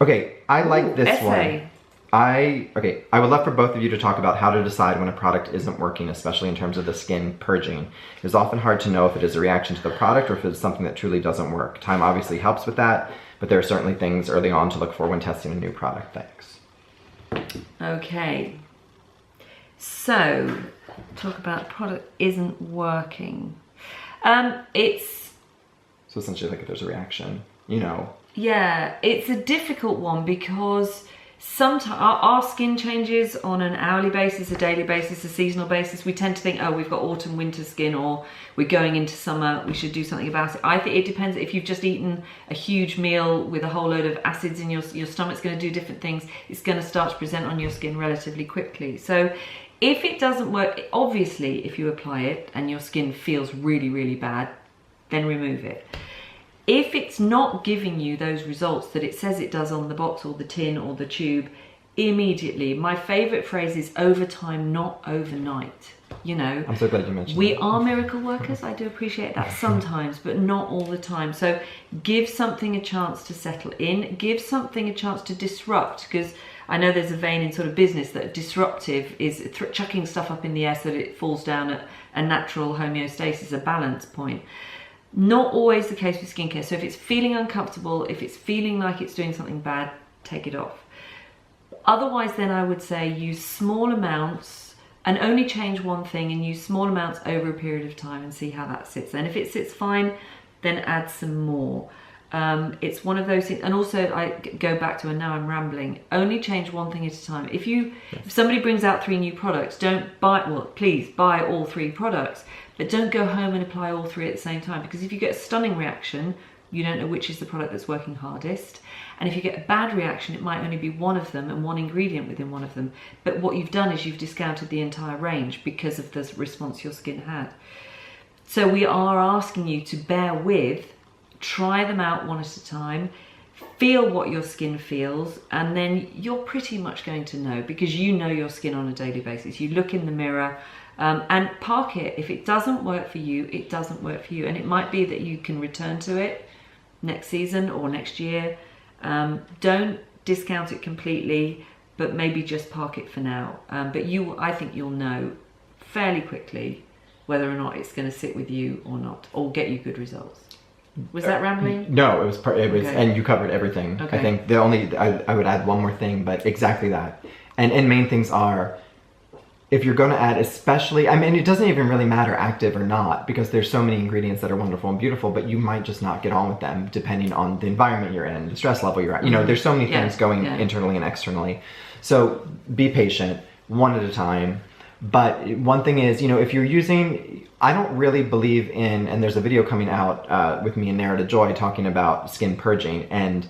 Okay, I like this essay. one. I would love for both of you to talk about how to decide when a product isn't working, especially in terms of the skin purging. It's often hard to know if it is a reaction to the product or if it's something that truly doesn't work. Time obviously helps with that, but there are certainly things early on to look for when testing a new product. Thanks. Okay. So, talk about product isn't working. It's... So essentially like if there's a reaction, you know. Yeah, it's a difficult one because sometimes our skin changes on an hourly basis, a daily basis, a seasonal basis. We tend to think, oh, we've got autumn, winter skin, or we're going into summer, we should do something about it. I think it depends. If you've just eaten a huge meal with a whole load of acids in your stomach's going to do different things. It's going to start to present on your skin relatively quickly. So if it doesn't work, obviously, if you apply it and your skin feels really, really bad, then remove it. If it's not giving you those results that it says it does on the box or the tin or the tube, immediately. My favorite phrase is over time, not overnight. You know, I'm so glad you mentioned we that. are miracle workers. I do appreciate that sometimes, but not all the time. So give something a chance to settle in, give something a chance to disrupt, because I know there's a vein in sort of business that disruptive is chucking stuff up in the air so that it falls down at a natural homeostasis, a balance point. Not always the case with skincare. So if it's feeling uncomfortable, if it's feeling like it's doing something bad, take it off. Otherwise, then I would say use small amounts and only change one thing, and use small amounts over a period of time and see how that sits. And if it sits fine, then add some more. It's one of those things. And also I go back to, and now I'm rambling, only change one thing at a time. If somebody brings out 3 new products, don't buy, well, please buy all 3 products. But don't go home and apply all 3 at the same time, because if you get a stunning reaction, you don't know which is the product that's working hardest. And if you get a bad reaction, it might only be one of them and one ingredient within one of them. But what you've done is you've discounted the entire range because of the response your skin had. So we are asking you to bear with, try them out one at a time, feel what your skin feels, and then you're pretty much going to know, because you know your skin on a daily basis. You look in the mirror, and park it. If it doesn't work for you, it doesn't work for you. And it might be that you can return to it next season or next year. Don't discount it completely, but maybe just park it for now. But I think you'll know fairly quickly whether or not it's going to sit with you or not, or get you good results. Was that rambling? No, it was, Okay. and you covered everything. Okay. I think I would add one more thing, but exactly that. And main things are, if you're going to add, especially, I mean, it doesn't even really matter active or not, because there's so many ingredients that are wonderful and beautiful, but you might just not get on with them depending on the environment you're in, the stress level you're at. You know, there's so many things going internally and externally. So be patient, one at a time. But one thing is, you know, if you're using, I don't really believe in, and there's a video coming out with me and Narita Joy talking about skin purging, and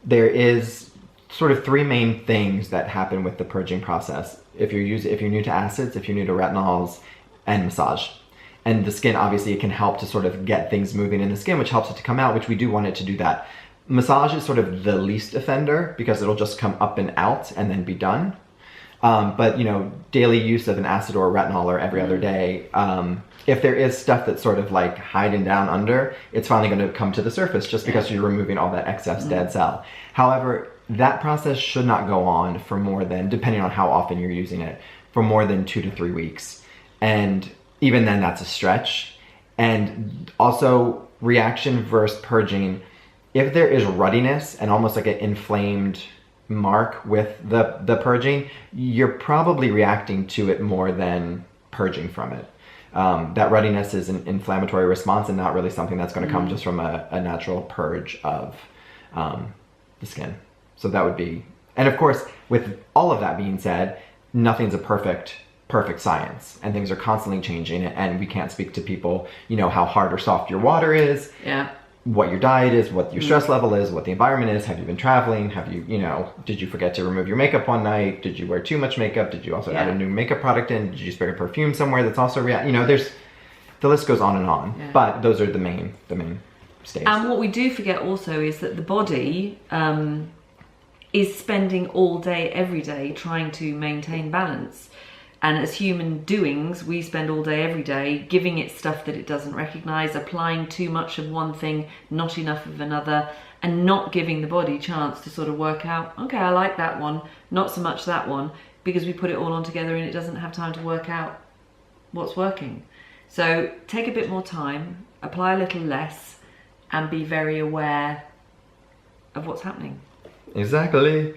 there is sort of 3 main things that happen with the purging process. If you're new to acids, if you're new to retinols, and massage. And the skin, obviously, it can help to sort of get things moving in the skin, which helps it to come out, which we do want it to do that. Massage is sort of the least offender, because it'll just come up and out and then be done. But, you know, daily use of an acid or a retinol or every other day, if there is stuff that's sort of like hiding down under, it's finally going to come to the surface just because you're removing all that excess dead cell. However, that process should not go on for more than, depending on how often you're using it, for more than 2 to 3 weeks. And even then, that's a stretch. And also, reaction versus purging, if there is ruddiness and almost like an inflamed mark with the purging, you're probably reacting to it more than purging from it. That ruddiness is an inflammatory response and not really something that's going to come just from a natural purge of the skin. So that would be, and of course, with all of that being said, nothing's a perfect science, and things are constantly changing, and we can't speak to people, you know, how hard or soft your water is, what your diet is, what your stress level is, what the environment is. Have you been traveling? Have you, you know, did you forget to remove your makeup one night? Did you wear too much makeup? Did you also add a new makeup product in? Did you spray a perfume somewhere that's also you know, the list goes on and on, but those are the main stages. And what we do forget also is that the body is spending all day, every day, trying to maintain balance. And as human doings, we spend all day, every day, giving it stuff that it doesn't recognize, applying too much of one thing, not enough of another. and not giving the body a chance to sort of work out, okay, I like that one, not so much that one, because we put it all on together and it doesn't have time to work out what's working. So take a bit more time, apply a little less, and be very aware of what's happening. Exactly.